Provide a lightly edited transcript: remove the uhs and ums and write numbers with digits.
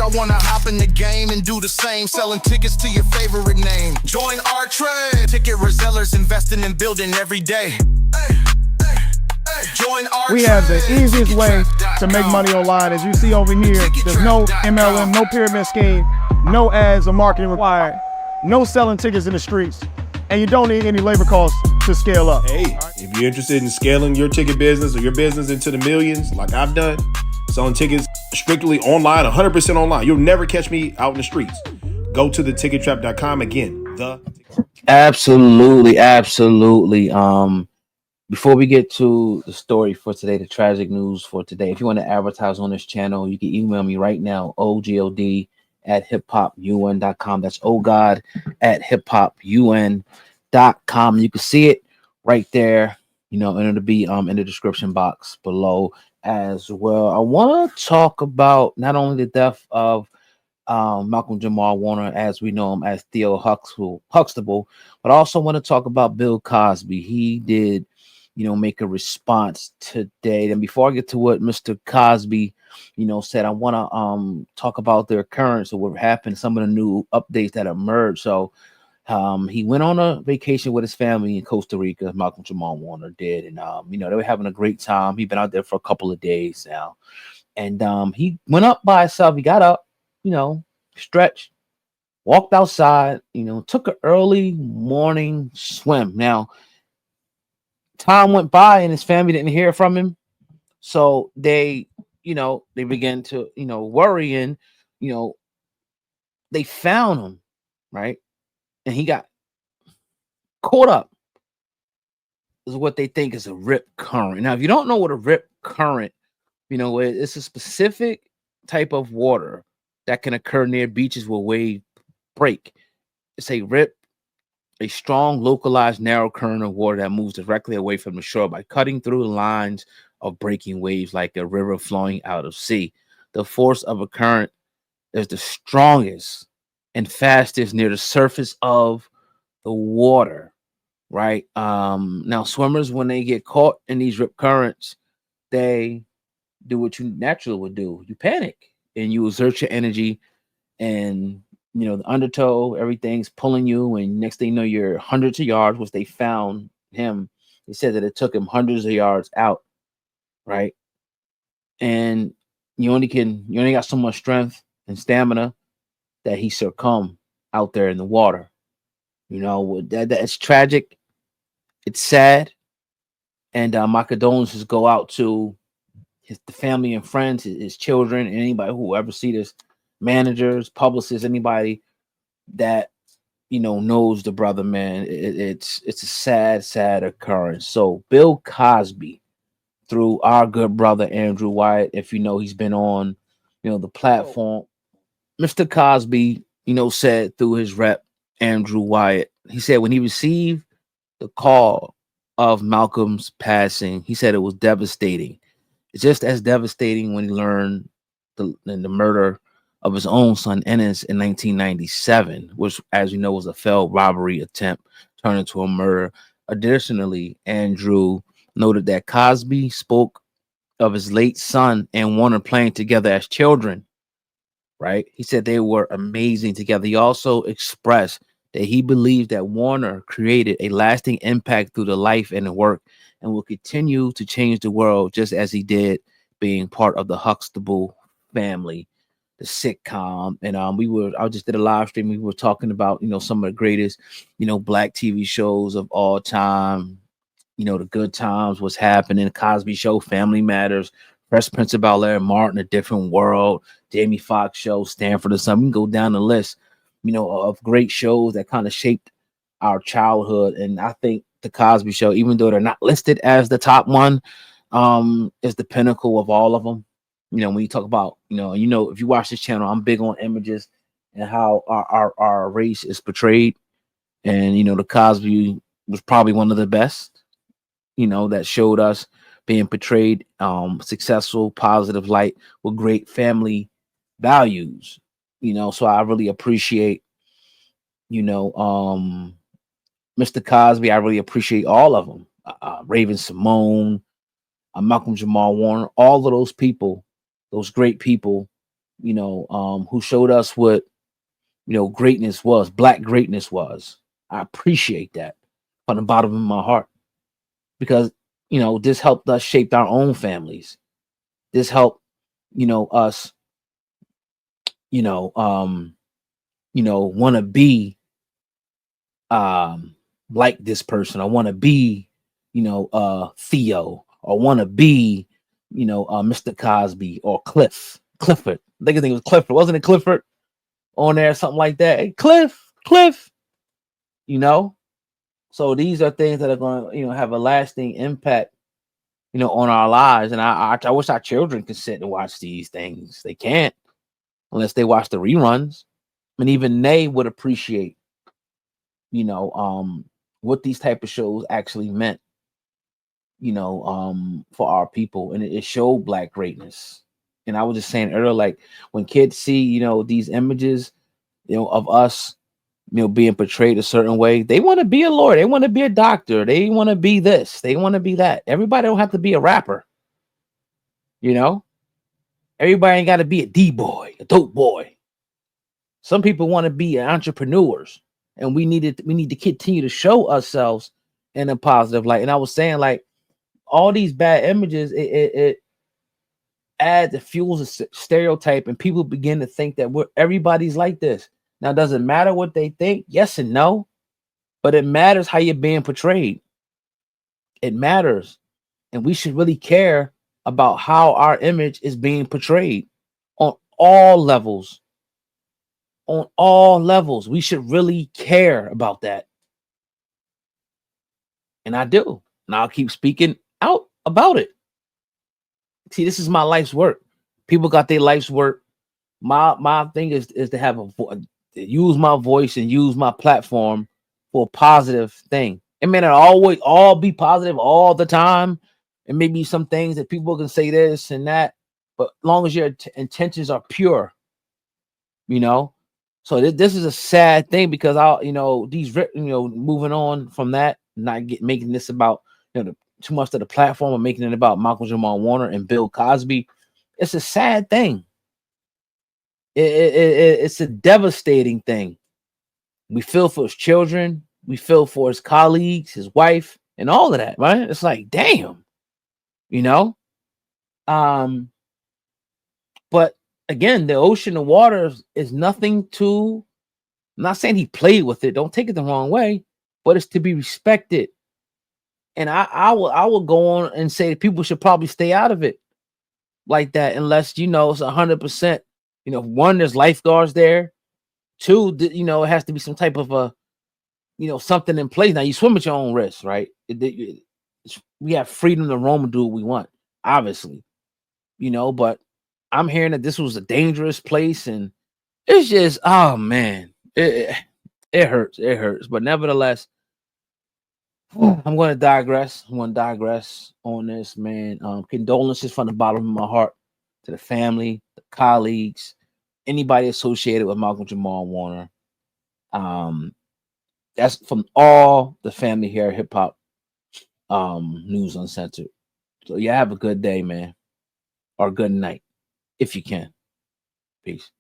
y'all wanna hop in the game and do the same, selling tickets to your favorite name. Join our trade. Ticket resellers investing in building every day. Join our We have the easiest way to make money online. As you see over here, there's no MLM, no pyramid scheme, no ads or marketing required, no selling tickets in the streets, and you don't need any labor costs to scale up. Hey, if you're interested in scaling your ticket business or your business into the millions, like I've done, selling tickets strictly online, 100% online, you'll never catch me out in the streets. Go to thetickettrap.com. Again, Absolutely. Before we get to the story for today, the tragic news for today, if you want to advertise on this channel, you can email me right now, ogod@hiphopun.com. That's ogod@hiphopun.com. You can see it right there, and it'll be in the description box below as well. I want to talk about not only the death of Malcolm-Jamal Warner, as we know him as Theo Huxtable, but I also want to talk about Bill Cosby. He did make a response today. And before I get to what Mr. Cosby, said, I want to talk about the occurrence of what happened, some of the new updates that emerged. So he went on a vacation with his family in Costa Rica. Malcolm-Jamal Warner did, and they were having a great time. He'd been out there for a couple of days now, and he went up by himself. He got up, stretched, walked outside, took an early morning swim. Now, time went by and his family didn't hear from him. So they began to, worry, and, they found him, right? And he got caught up is what they think is a rip current. Now, if you don't know what a rip current, it's a specific type of water that can occur near beaches where waves break. It's a rip, a strong, localized, narrow current of water that moves directly away from the shore by cutting through lines of breaking waves like a river flowing out of sea. The force of a current is the strongest and fastest near the surface of the water, right? Now, swimmers, when they get caught in these rip currents, they do what you naturally would do. You panic and you exert your energy, and the undertow, everything's pulling you, and next thing you know, you're hundreds of yards, which they found him. They said that it took him hundreds of yards out, right? And you only got so much strength and stamina that he succumbed out there in the water. That's tragic. It's sad. And my condolences go out to the family and friends, his children, and anybody who ever see this, managers, publicists, anybody that knows the brother, man. It's a sad occurrence. So Bill Cosby, through our good brother Andrew Wyatt, if he's been on the platform, Mr. Cosby said through his rep Andrew Wyatt, he said when he received the call of Malcolm's passing, he said it was devastating. It's just as devastating when he learned the murder of his own son Ennis in 1997, which, as you know, was a failed robbery attempt turned into a murder. Additionally, Andrew noted that Cosby spoke of his late son and Warner playing together as children, right? He said they were amazing together. He also expressed that he believed that Warner created a lasting impact through the life and the work and will continue to change the world just as he did being part of the Huxtable family, the sitcom. And I just did a live stream. We were talking about, some of the greatest, black TV shows of all time, the Good Times, What's Happening, Cosby Show, Family Matters, Fresh Prince of Bel-Air, Martin, A Different World, Jamie Foxx Show, Stanford or something. We can go down the list, of great shows that kind of shaped our childhood. And I think the Cosby Show, even though they're not listed as the top one, is the pinnacle of all of them. When you talk about, if you watch this channel, I'm big on images and how our race is portrayed. And, the Cosby was probably one of the best, that showed us being portrayed successful, positive light with great family values, so I really appreciate, Mr. Cosby. I really appreciate all of them. Raven Simone, Malcolm-Jamal Warner, all of those people, those great people who showed us what, greatness was, Black greatness was. I appreciate that from the bottom of my heart, because, this helped us shape our own families. This helped, us, want to be like this person. I want to be, Theo, or want to be, Mr. Cosby or Clifford. I think it was Clifford. Wasn't it Clifford on there? Something like that. Hey, Cliff. So these are things that are going to, have a lasting impact, on our lives. And I wish our children could sit and watch these things. They can't unless they watch the reruns. And even they would appreciate, what these type of shows actually meant, for our people. And it showed Black greatness. And I was just saying earlier, like when kids see, these images, of us, being portrayed a certain way, they want to be a lawyer, they want to be a doctor, they want to be this, they want to be that. Everybody don't have to be a rapper, everybody ain't got to be a D-boy, a dope boy. Some people want to be entrepreneurs, and we need to continue to show ourselves in a positive light. And I was saying, like, all these bad images, it adds, it fuels a stereotype, and people begin to think that everybody's like this. Now, does it matter what they think? Yes and no, but it matters how you're being portrayed. It matters, and we should really care about how our image is being portrayed on all levels. On all levels, we should really care about that. And I do, and I'll keep speaking out about it. See, this is my life's work. People got their life's work. My thing is to have use my voice and use my platform for a positive thing. It may not always all be positive all the time, and maybe some things that people can say this and that, but as long as your intentions are pure, So this is a sad thing, because moving on from that, not making this about too much of the platform, and making it about Malcolm-Jamal Warner and Bill Cosby. It's a sad thing. It's a devastating thing. We feel for his children, we feel for his colleagues, his wife, and all of that, right? It's like, damn, but again, the ocean, the water is nothing to, I'm not saying he played with it, don't take it the wrong way, but it's to be respected. And I will go on and say that people should probably stay out of it like that, unless, it's 100%, one, there's lifeguards there. Two, it has to be some type of a, something in place. Now, you swim at your own risk, right? We have freedom to roam and do what we want, obviously, but I'm hearing that this was a dangerous place, and it's just, oh man, it hurts. It hurts. But nevertheless, I'm going to digress. On this, man. Condolences from the bottom of my heart to the family, the colleagues, anybody associated with Malcolm-Jamal Warner. That's from all the family here at Hip Hop News Uncensored. So yeah, have a good day, man, or good night if you can. Peace.